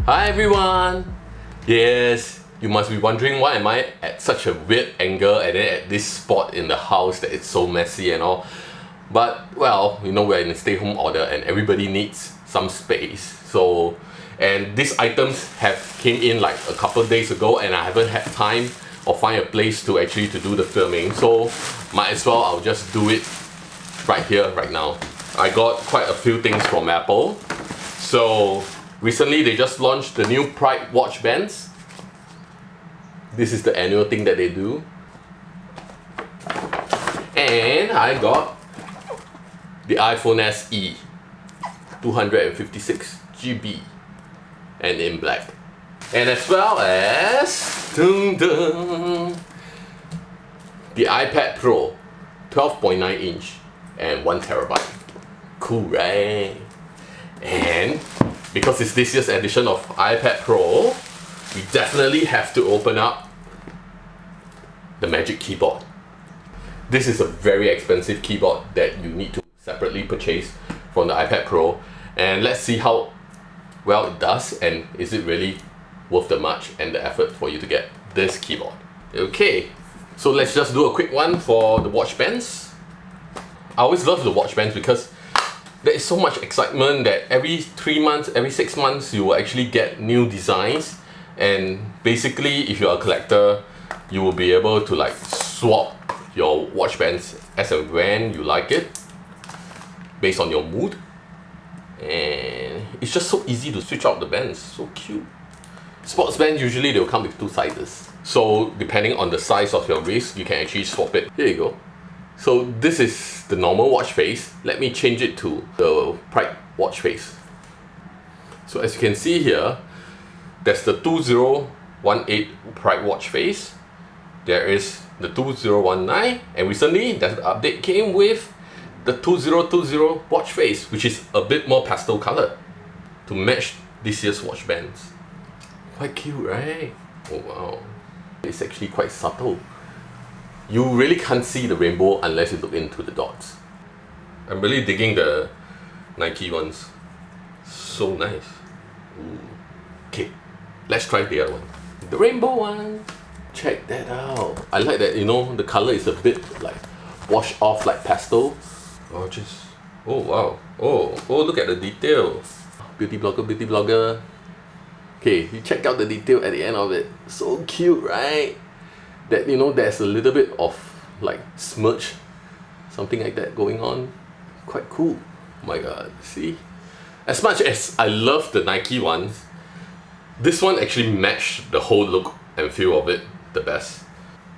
Hi everyone! Yes, you must be wondering why am I at such a weird angle and then at this spot in the house that it's so messy and all. But well, you know, we're in a stay-home order and everybody needs some space. So, and these items have came in like a couple of days ago and I haven't had time or find a place to actually to do the filming. So might as well I'll just do it right here, right now. I got quite a few things from Apple. So recently they just launched the new Pride watch bands. This is the annual thing that they do. And I got the iPhone SE 256 GB and in black. And as well as dun, dun, the iPad Pro 12.9 inch and 1 terabyte. Cool, right? And because it's this year's edition of iPad Pro, we definitely have to open up the Magic Keyboard. This is a very expensive keyboard that you need to separately purchase from the iPad Pro, and let's see how well it does and is it really worth the much and the effort for you to get this keyboard. Okay, so let's just do a quick one for the watch bands. I always love the watch bands because there is so much excitement that every 3 months, every 6 months you will actually get new designs, and basically if you're a collector you will be able to like swap your watch bands as and when you like it based on your mood, and it's just so easy to switch out the bands. So cute. Sports bands usually they'll come with 2 sizes, so depending on the size of your wrist you can actually swap it. Here you go. So this is the normal watch face. Let me change it to the Pride watch face. So as you can see here, there's the 2018 Pride watch face. There is the 2019, and recently that update came with the 2020 watch face, which is a bit more pastel color to match this year's watch bands. Quite cute, right? Oh wow. It's actually quite subtle. You really can't see the rainbow unless you look into the dots. I'm really digging the Nike ones. So nice. Ooh. Okay, let's try the other one. The rainbow one. Check that out. I like that, you know, the color is a bit like washed off like pastel. Oh, just, oh wow. Oh, look at the detail. Beauty blogger, beauty blogger. Okay, you check out the detail at the end of it. So cute, right? That, you know, there's a little bit of like smudge, something like that going on. Quite cool. Oh my god, see? As much as I love the Nike ones, this one actually matched the whole look and feel of it the best.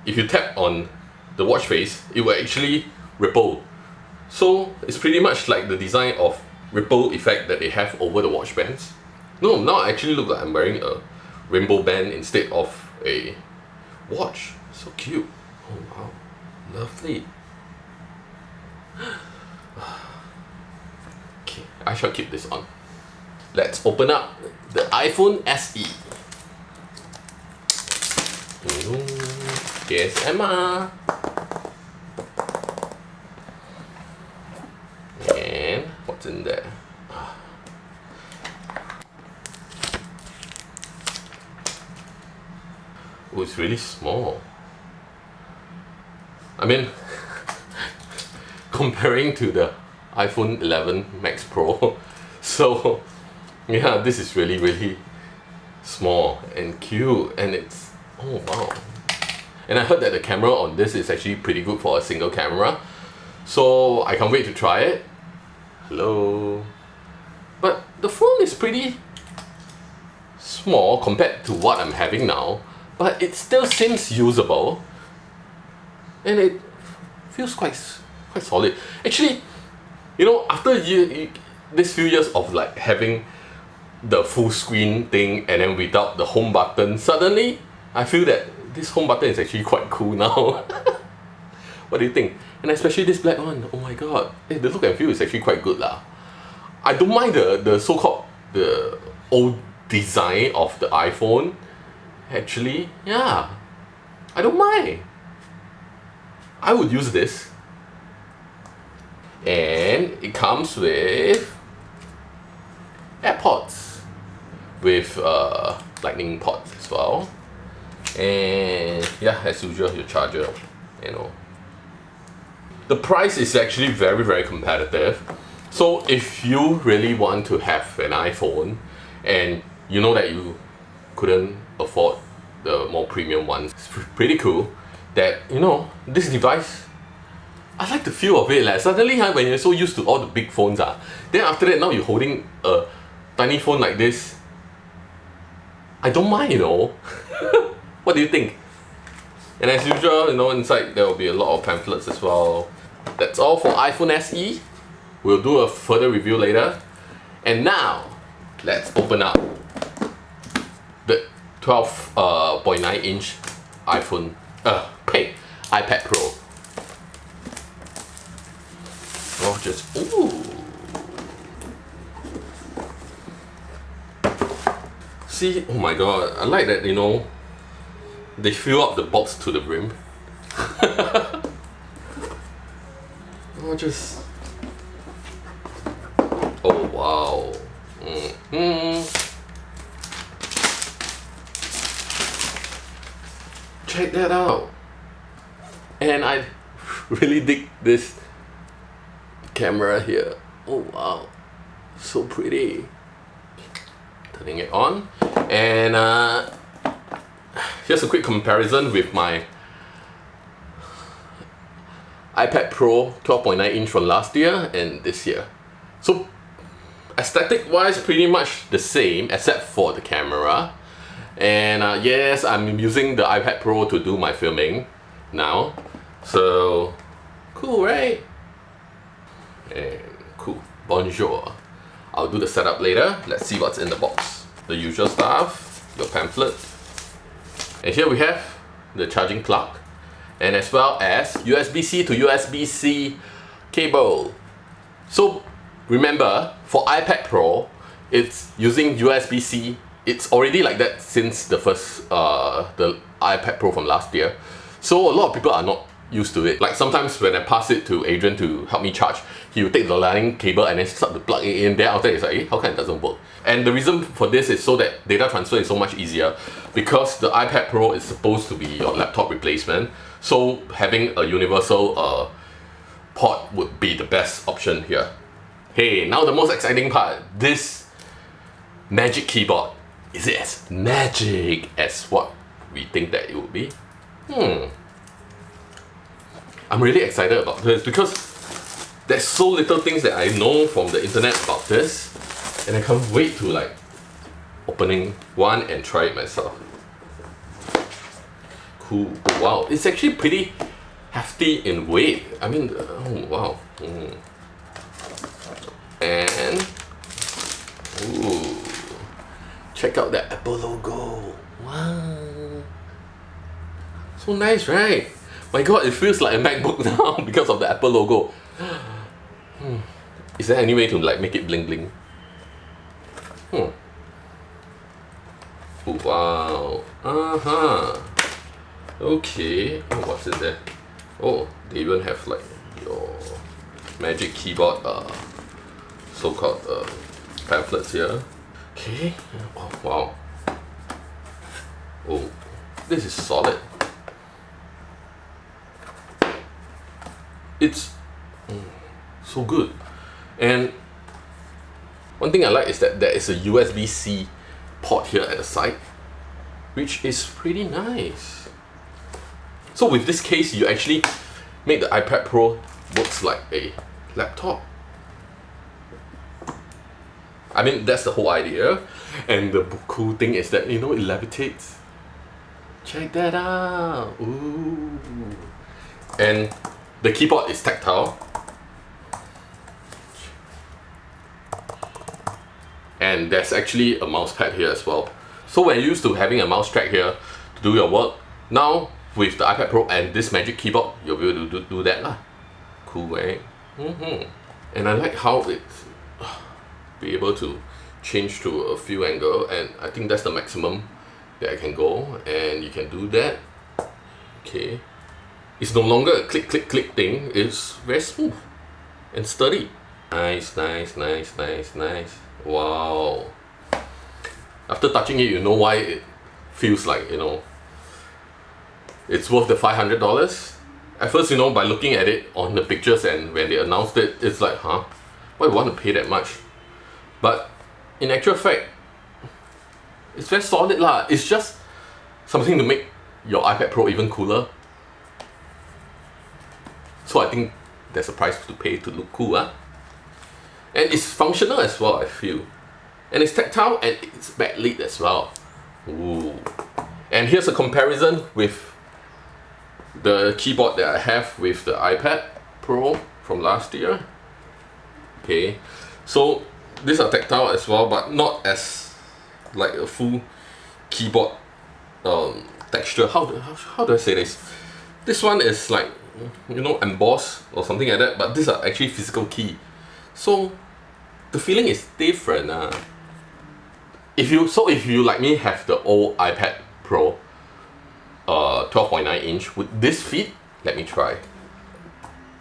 If you tap on the watch face, it will actually ripple. So it's pretty much like the design of ripple effect that they have over the watch bands. No, now I actually look like I'm wearing a rainbow band instead of a watch. So cute. Oh wow, lovely. Okay, I shall keep this on. Let's open up the iPhone SE. Here's Emma. And what's in there? Oh, it's really small. I mean, comparing to the iPhone 11 Max Pro, so yeah, this is really, really small and cute, and it's, oh wow. And I heard that the camera on this is actually pretty good for a single camera, so I can't wait to try it. Hello. But the phone is pretty small compared to what I'm having now, but it still seems usable, and it feels quite solid. Actually, you know, after this few years of like having the full screen thing and then without the home button, suddenly I feel that this home button is actually quite cool now. What do you think? And especially this black one. Oh my god, the look and feel is actually quite good lah. I don't mind the so-called the old design of the iPhone. Actually, yeah, I don't mind. I would use this. And it comes with AirPods with lightning port as well. And yeah, as usual, your charger, you know. The price is actually very, very competitive. So if you really want to have an iPhone and you know that you couldn't afford the more premium ones, it's pretty cool that, you know, this device, I like the feel of it. Like, suddenly when you're so used to all the big phones, then after that now you're holding a tiny phone like this, I don't mind, you know. What do you think? And as usual, you know, inside there will be a lot of pamphlets as well. That's all for iPhone SE. We'll do a further review later. And now, let's open up the 12.9 inch iPhone, iPad Pro. Oh, just, ooh. See, oh my god, I like that, you know, they fill up the box to the brim. Oh, just, oh wow. Check that out. And I really dig this camera here. Oh wow, so pretty. Turning it on, and here's a quick comparison with my iPad Pro 12.9 inch from last year and this year. So aesthetic wise, pretty much the same except for the camera. And yes, I'm using the iPad Pro to do my filming now. So cool, right? And cool, bonjour. I'll do the setup later. Let's see what's in the box. The usual stuff, your pamphlet. And here we have the charging plug, and as well as USB-C to USB-C cable. So remember, for iPad Pro, it's using USB-C. It's already like that since the first, the iPad Pro from last year. So a lot of people are not used to it. Like sometimes when I pass it to Adrian to help me charge, he will take the lightning cable and then start to plug it in. Then after that, it's like, how come it doesn't work? And the reason for this is so that data transfer is so much easier, because the iPad Pro is supposed to be your laptop replacement. So having a universal port would be the best option here. Hey, now the most exciting part, this magic keyboard. Is it as magic as what we think that it would be? I'm really excited about this because there's so little things that I know from the internet about this, and I can't wait to like opening one and try it myself. Cool. Oh, wow, it's actually pretty hefty in weight. I mean, oh wow. And ooh, check out that Apple logo. Wow, so nice, right? My god, it feels like a MacBook now because of the Apple logo. Is there any way to like make it bling bling? Oh wow. Okay. Oh, what's in there? Oh, they even have like your magic keyboard so-called pamphlets here. Okay. Oh wow. Oh, this is solid. It's so good. And one thing I like is that there is a USB-C port here at the side, which is pretty nice. So with this case, you actually make the iPad Pro looks like a laptop. I mean, that's the whole idea. And the cool thing is that, you know, it levitates. Check that out. Ooh. And the keyboard is tactile. And there's actually a mouse pad here as well. So we're used to having a mouse track here to do your work. Now, with the iPad Pro and this magic keyboard, you'll be able to do that lah. Cool, right? And I like how it's be able to change to a view angle, and I think that's the maximum that I can go, and you can do that. Okay. It's no longer a click, click, click thing. It's very smooth and sturdy. Nice, nice, nice, nice, nice. Wow. After touching it, you know why it feels like, you know, it's worth the $500. At first, you know, by looking at it on the pictures and when they announced it, it's like, huh? Why would you want to pay that much? But in actual fact, it's very solid lah. It's just something to make your iPad Pro even cooler. So I think there's a price to pay to look cool, huh? And it's functional as well, I feel. And it's tactile and it's backlit as well. Ooh. And here's a comparison with the keyboard that I have with the iPad Pro from last year. Okay, so these are tactile as well, but not as like a full keyboard texture. How do I say this? This one is like, you know, embossed or something like that, but these are actually physical key. So the feeling is different. If you like me have the old iPad Pro 12.9 inch, would this fit? Let me try.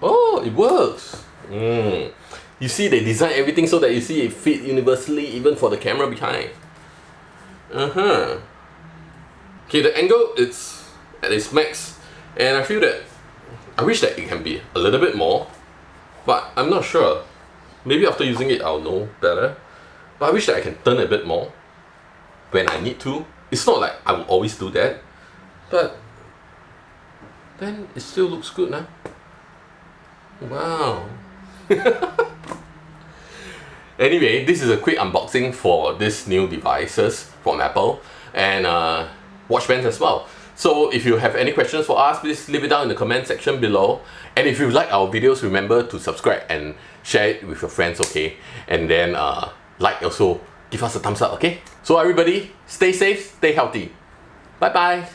Oh, it works. You see, they design everything so that you see it fit universally, even for the camera behind. Okay, the angle it's at its max, and I feel that I wish that it can be a little bit more, but I'm not sure. Maybe after using it I'll know better. But I wish that I can turn a bit more when I need to. It's not like I will always do that, but then it still looks good now. Wow. Anyway, this is a quick unboxing for these new devices from Apple and watch bands as well. So if you have any questions for us, please leave it down in the comment section below. And if you like our videos, remember to subscribe and share it with your friends, okay? And then like, also give us a thumbs up, okay? So everybody, stay safe, stay healthy. Bye bye.